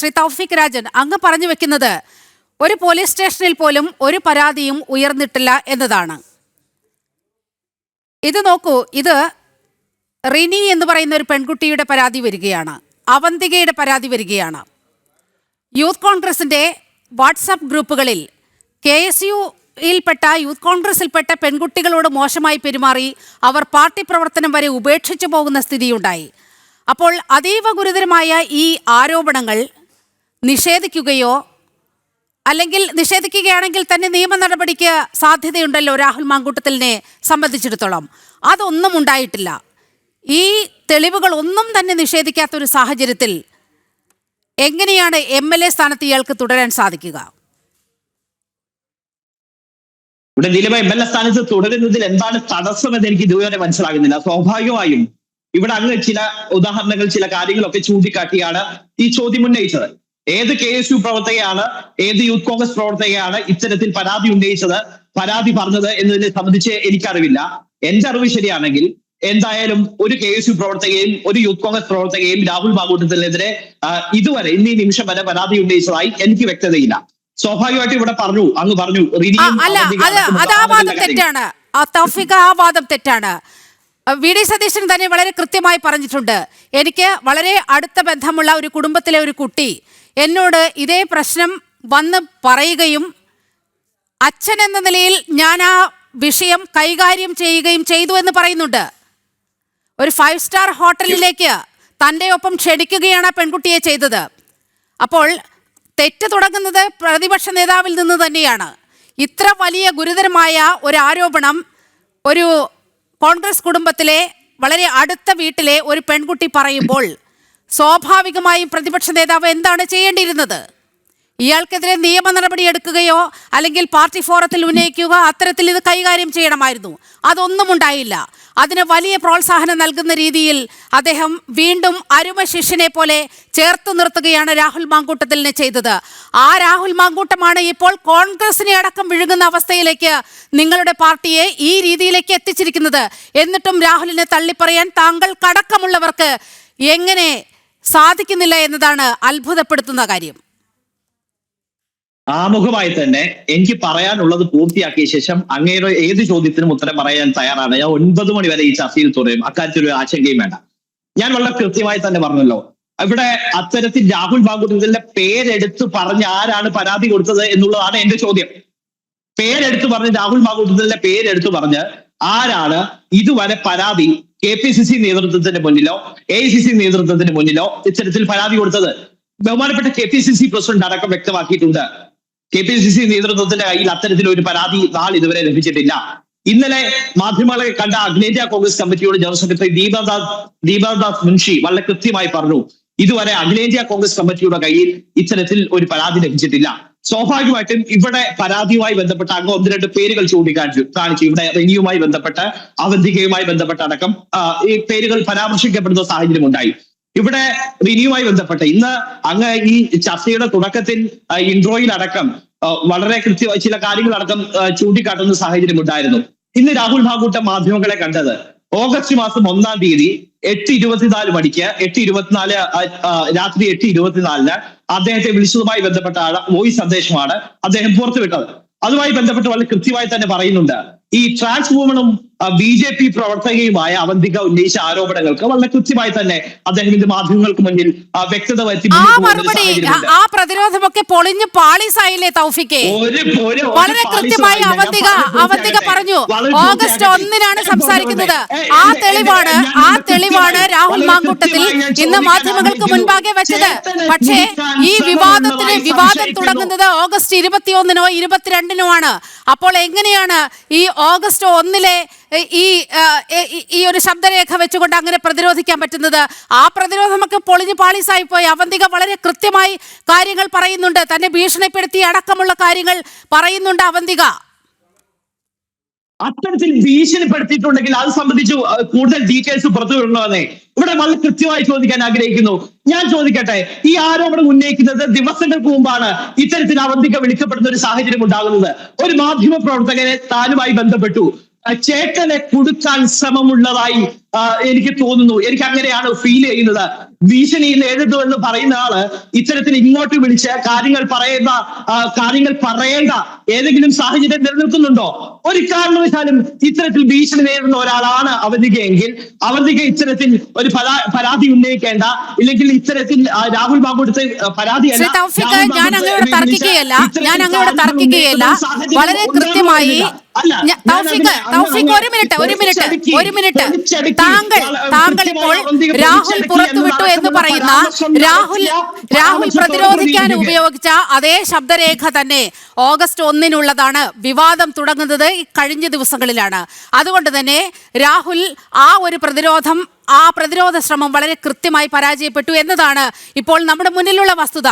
ശ്രീ തൗഫീഖ് രാജൻ, അങ്ങ് പറഞ്ഞു വെക്കുന്നത് ഒരു പോലീസ് സ്റ്റേഷനിൽ പോലും ഒരു പരാതിയും ഉയർന്നിട്ടില്ല എന്നതാണ്. ഇത് നോക്കൂ, ഇത് റിനി എന്ന് പറയുന്ന ഒരു പെൺകുട്ടിയുടെ പരാതി വരികയാണ്, അവന്തികയുടെ പരാതി വരികയാണ്. യൂത്ത് കോൺഗ്രസിൻ്റെ വാട്സാപ്പ് ഗ്രൂപ്പുകളിൽ KSUയിൽപ്പെട്ട യൂത്ത് കോൺഗ്രസിൽപ്പെട്ട പെൺകുട്ടികളോട് മോശമായി പെരുമാറി അവർ പാർട്ടി പ്രവർത്തനം വരെ ഉപേക്ഷിച്ചു പോകുന്ന സ്ഥിതിയുണ്ടായി. അപ്പോൾ അതീവ ഗുരുതരമായ ഈ ആരോപണങ്ങൾ നിഷേധിക്കുകയോ അല്ലെങ്കിൽ നിഷേധിക്കുകയാണെങ്കിൽ തന്നെ നിയമ നടപടിക്ക് സാധ്യതയുണ്ടല്ലോ രാഹുൽ മാങ്കൂട്ടത്തിലിനെ സംബന്ധിച്ചിടത്തോളം. അതൊന്നും ഉണ്ടായിട്ടില്ല. ഈ തെളിവുകൾ ഒന്നും തന്നെ നിഷേധിക്കാത്തൊരു സാഹചര്യത്തിൽ എങ്ങനെയാണ് MLA സ്ഥാനത്ത് ഇയാൾക്ക് തുടരാൻ സാധിക്കുക? ഇവിടെ നിലവിൽ MLA സ്ഥാനത്ത് തുടരുന്നതിൽ എന്താണ് തടസ്സമെന്ന് എനിക്ക് ഇതുവരെ മനസ്സിലാകുന്നില്ല. സ്വാഭാവികമായും ഇവിടെ അങ്ങ് ചില ഉദാഹരണങ്ങൾ, ചില കാര്യങ്ങളൊക്കെ ചൂണ്ടിക്കാട്ടിയാണ് ഈ ചോദ്യം ഉന്നയിച്ചത്. ഏത് KSU പ്രവർത്തകയാണ്, ഏത് യൂത്ത് കോൺഗ്രസ് പ്രവർത്തകയാണ് ഇത്തരത്തിൽ പരാതി ഉന്നയിച്ചത്, പരാതി പറഞ്ഞത് എന്നതിനെ സംബന്ധിച്ച് എനിക്കറിവില്ല. എന്റെ അറിവ് ശരിയാണെങ്കിൽ എന്തായാലും ഒരു KSU പ്രവർത്തകയും ഒരു യൂത്ത് കോൺഗ്രസ് പ്രവർത്തകയും രാഹുൽ മാങ്കൂട്ടത്തിനെതിരെ ഇതുവരെ ഇന്ന് ഈ നിമിഷം വരെ പരാതി ഉന്നയിച്ചതായി എനിക്ക് വ്യക്തതയില്ല. സ്വാഭാവികമായിട്ട് ഇവിടെ പറഞ്ഞു, അങ്ങ് പറഞ്ഞു തെറ്റാണ്. ആ വാദം തെറ്റാണ്. VD സതീശൻ തന്നെ വളരെ കൃത്യമായി പറഞ്ഞിട്ടുണ്ട്. എനിക്ക് വളരെ അടുത്ത ബന്ധമുള്ള ഒരു കുടുംബത്തിലെ ഒരു കുട്ടി എന്നോട് ഇതേ പ്രശ്നം വന്ന് പറയുകയും അച്ഛൻ എന്ന നിലയിൽ ഞാൻ ആ വിഷയം കൈകാര്യം ചെയ്യുകയും ചെയ്തു എന്ന് പറയുന്നുണ്ട്. ഒരു 5 സ്റ്റാർ ഹോട്ടലിലേക്ക് തൻ്റെ ഒപ്പം ക്ഷണിക്കുകയാണ് ആ പെൺകുട്ടിയെ ചെയ്തത്. അപ്പോൾ തെറ്റ് തുടങ്ങുന്നത് പ്രതിപക്ഷ നേതാവിൽ നിന്ന് തന്നെയാണ്. ഇത്ര വലിയ ഗുരുതരമായ ഒരു ആരോപണം ഒരു കോൺഗ്രസ് കുടുംബത്തിലെ വളരെ അടുത്ത വീട്ടിലെ ഒരു പെൺകുട്ടി പറയുമ്പോൾ സ്വാഭാവികമായും പ്രതിപക്ഷ നേതാവ് എന്താണ് ചെയ്യേണ്ടിയിരുന്നത്? ഇയാൾക്കെതിരെ നിയമ നടപടി എടുക്കുകയോ അല്ലെങ്കിൽ പാർട്ടി ഫോറത്തിൽ ഉന്നയിക്കുക, അത്തരത്തിൽ ഇത് കൈകാര്യം ചെയ്യണമായിരുന്നു. അതൊന്നും ഉണ്ടായില്ല. അതിന് വലിയ പ്രോത്സാഹനം നൽകുന്ന രീതിയിൽ അദ്ദേഹം വീണ്ടും അരുമ ശിഷ്യനെ പോലെ ചേർത്ത് നിർത്തുകയാണ് രാഹുൽ മാങ്കൂട്ടത്തിലിനെ ചെയ്തത്. ആ രാഹുൽ മാങ്കൂട്ടമാണ് ഇപ്പോൾ കോൺഗ്രസിനെ അടക്കം വിഴുങ്ങുന്ന അവസ്ഥയിലേക്ക് നിങ്ങളുടെ പാർട്ടിയെ ഈ രീതിയിലേക്ക് എത്തിച്ചിരിക്കുന്നത്. എന്നിട്ടും രാഹുലിനെ തള്ളിപ്പറയാൻ താങ്കൾക്കടക്കമുള്ളവർക്ക് എങ്ങനെ സാധിക്കുന്നില്ല എന്നതാണ് അത്ഭുതപ്പെടുത്തുന്ന കാര്യം. ആമുഖമായി തന്നെ എനിക്ക് പറയാനുള്ളത് പൂർത്തിയാക്കിയ ശേഷം അങ്ങയുടെ ഏത് ചോദ്യത്തിനും ഉത്തരം പറയാൻ തയ്യാറാണ്. ഞാൻ 9 മണി വരെ ഈ ചർച്ചയിൽ തുടരും. അക്കാര്യത്തിൽ ഒരു ആശങ്കയും വേണ്ട. ഞാൻ വളരെ കൃത്യമായി തന്നെ പറഞ്ഞല്ലോ, ഇവിടെ അത്തരത്തിൽ രാഹുൽ മാങ്കൂട്ടത്തിലിന്റെ പേരെടുത്ത് പറഞ്ഞ് ആരാണ് പരാതി കൊടുത്തത് എന്നുള്ളതാണ് എന്റെ ചോദ്യം. പേരെടുത്ത് പറഞ്ഞ് രാഹുൽ മാങ്കൂട്ടത്തിലിന്റെ പേരെടുത്ത് പറഞ്ഞ് ആരാണ് ഇതുവരെ പരാതി KPCC നേതൃത്വത്തിന്റെ മുന്നിലോ AICC നേതൃത്വത്തിന്റെ മുന്നിലോ ഇത്തരത്തിൽ പരാതി കൊടുത്തത്? ബഹുമാനപ്പെട്ട KPCC പ്രസിഡന്റ് അടക്കം വ്യക്തമാക്കിയിട്ടുണ്ട്. KPCC നേതൃത്വത്തിന്റെ കയ്യിൽ അത്തരത്തിലൊരു പരാതി ഇതുവരെ ലഭിച്ചിട്ടില്ല. ഇന്നലെ മാധ്യമങ്ങളെ കണ്ട അഖിലേന്ത്യാ കോൺഗ്രസ് കമ്മിറ്റിയോട് ജനറൽ സെക്രട്ടറി ദീപാദാസ് മുൻഷി വളരെ കൃത്യമായി പറഞ്ഞു, ഇതുവരെ അഖിലേന്ത്യാ കോൺഗ്രസ് കമ്മിറ്റിയുടെ കയ്യിൽ ഇത്തരത്തിൽ ഒരു പരാതി ലഭിച്ചിട്ടില്ല. സ്വാഭാവികമായിട്ടും ഇവിടെ പരാതിയുമായി ബന്ധപ്പെട്ട അങ്ങ് 1-2 പേരുകൾ കാണിച്ചു. ഇവിടെ റിനിയുമായി ബന്ധപ്പെട്ട്, അവന്തികയുമായി ബന്ധപ്പെട്ട അടക്കം ഈ പേരുകൾ പരാമർശിക്കപ്പെടുന്ന സാഹചര്യം ഉണ്ടായി. ഇവിടെ റിനിയുമായി ബന്ധപ്പെട്ട് ഇന്ന് അങ്ങ് ഈ ചർച്ചയുടെ തുടക്കത്തിൽ ഇൻട്രോയിൽ അടക്കം വളരെ കൃത്യമായി ചില കാര്യങ്ങൾ അടക്കം ചൂണ്ടിക്കാട്ടുന്ന സാഹചര്യം ഉണ്ടായിരുന്നു. ഇന്ന് രാഹുൽ മാങ്കൂട്ടം മാധ്യമങ്ങളെ കണ്ടത് ഓഗസ്റ്റ് മാസം 1-ാം തീയതി 8:24 മണിക്ക് 8:24 രാത്രി 8:24 അദ്ദേഹത്തെ വിളിച്ചതുമായി ബന്ധപ്പെട്ട വോയിസ് സന്ദേശമാണ് അദ്ദേഹം പുറത്തുവിട്ടത്. അതുമായി ബന്ധപ്പെട്ട് വളരെ കൃത്യമായി തന്നെ പറയുന്നുണ്ട്, ഈ ട്രാൻസ് വുമണും BJP പ്രവർത്തകയുമായ അവന്തിക ഉന്നയിച്ച ആരോപണങ്ങൾക്ക് വളരെ കൃത്യമായി തന്നെ അദ്ദേഹം ഇത് മാധ്യമങ്ങൾക്ക് മുന്നിൽ വ്യക്തത വരുത്തി. ആ പ്രതിരോധമൊക്കെ പൊളിഞ്ഞ് പാളീസായില്ലേ തൗഫീഖേ? വളരെ കൃത്യമായി അവന്തിക പറഞ്ഞു ഓഗസ്റ്റ് 1-നാണ് സംസാരിക്കുന്നത്. ആ തെളിവാണ് രാഹുൽ മാങ്കൂട്ടത്തിൽ ഇന്ന് മാധ്യമങ്ങൾക്ക് മുൻപാകെ വെച്ചത്. പക്ഷേ ഈ വിവാദം തുടങ്ങുന്നത് ഓഗസ്റ്റ് 21-നോ 22-നോ ആണ്. അപ്പോൾ എങ്ങനെയാണ് ഈ ഓഗസ്റ്റ് 1-ലെ ഈ ഒരു ശബ്ദരേഖ വെച്ചുകൊണ്ട് അങ്ങനെ പ്രതിരോധിക്കാൻ പറ്റുന്നത്? ആ പ്രതിരോധമൊക്കെ പൊളിഞ്ഞു പാളീസായി പോയി. അവന്തിക വളരെ കൃത്യമായി കാര്യങ്ങൾ പറയുന്നുണ്ട്, തന്നെ ഭീഷണിപ്പെടുത്തി അടക്കമുള്ള കാര്യങ്ങൾ പറയുന്നുണ്ട് അവന്തിക. അത്തരത്തിൽ ഭീഷണിപ്പെടുത്തിയിട്ടുണ്ടെങ്കിൽ അത് സംബന്ധിച്ച് കൂടുതൽ ഡീറ്റെയിൽസ് പുറത്തു വിടണമെന്നേ ഇവിടെ വളരെ കൃത്യമായി ചോദിക്കാൻ ആഗ്രഹിക്കുന്നു. ഞാൻ ചോദിക്കട്ടെ, ഈ ആരോപണം ഉന്നയിക്കുന്നത് ദിവസങ്ങൾക്ക് മുമ്പാണ് ഇത്തരത്തിൽ അവന്തിക വിളിക്കപ്പെടുന്ന ഒരു സാഹചര്യം ഉണ്ടാകുന്നത്. ഒരു മാധ്യമ പ്രവർത്തകനെ താനുമായി ബന്ധപ്പെട്ടു, ചേട്ടനെ കൊടുക്കാൻ ശ്രമമുള്ളതായി എനിക്ക് തോന്നുന്നു. എനിക്ക് അങ്ങനെയാണ് ഫീൽ ചെയ്യുന്നത്. ഭീഷണി നേരിട്ടു എന്ന് പറയുന്ന ആള് ഇത്തരത്തിൽ ഇങ്ങോട്ട് വിളിച്ച് കാര്യങ്ങൾ പറയേണ്ട ഏതെങ്കിലും സാഹചര്യം നിലനിൽക്കുന്നുണ്ടോ? ഒരു കാരണവശാലും ഇത്തരത്തിൽ ഭീഷണി നേരിടുന്ന ഒരാളാണ് അവന്തികയെങ്കിൽ അവന്തിക ഇത്തരത്തിൽ ഒരു പരാതി ഉന്നയിക്കേണ്ട, ഇല്ലെങ്കിൽ ഇത്തരത്തിൽ രാഹുൽ മാങ്കൂട്ടത്തിൽ പരാതിയല്ല. ഞാൻ അങ്ങയോട് തർക്കിക്കുകയല്ല. വളരെ കൃത്യമായി ഒരു മിനിറ്റ് താങ്കൾ ഇപ്പോൾ രാഹുൽ പുറത്തുവിട്ടു എന്ന് പറയുന്ന രാഹുൽ പ്രതിരോധിക്കാൻ ഉപയോഗിച്ച അതേ ശബ്ദരേഖ തന്നെ ഓഗസ്റ്റ് 1-നുള്ളതാണ്. വിവാദം തുടങ്ങുന്നത് കഴിഞ്ഞ ദിവസങ്ങളിലാണ്. അതുകൊണ്ട് തന്നെ രാഹുൽ ആ പ്രതിരോധ ശ്രമം വളരെ കൃത്യമായി പരാജയപ്പെട്ടു എന്നതാണ് ഇപ്പോൾ നമ്മുടെ മുന്നിലുള്ള വസ്തുത.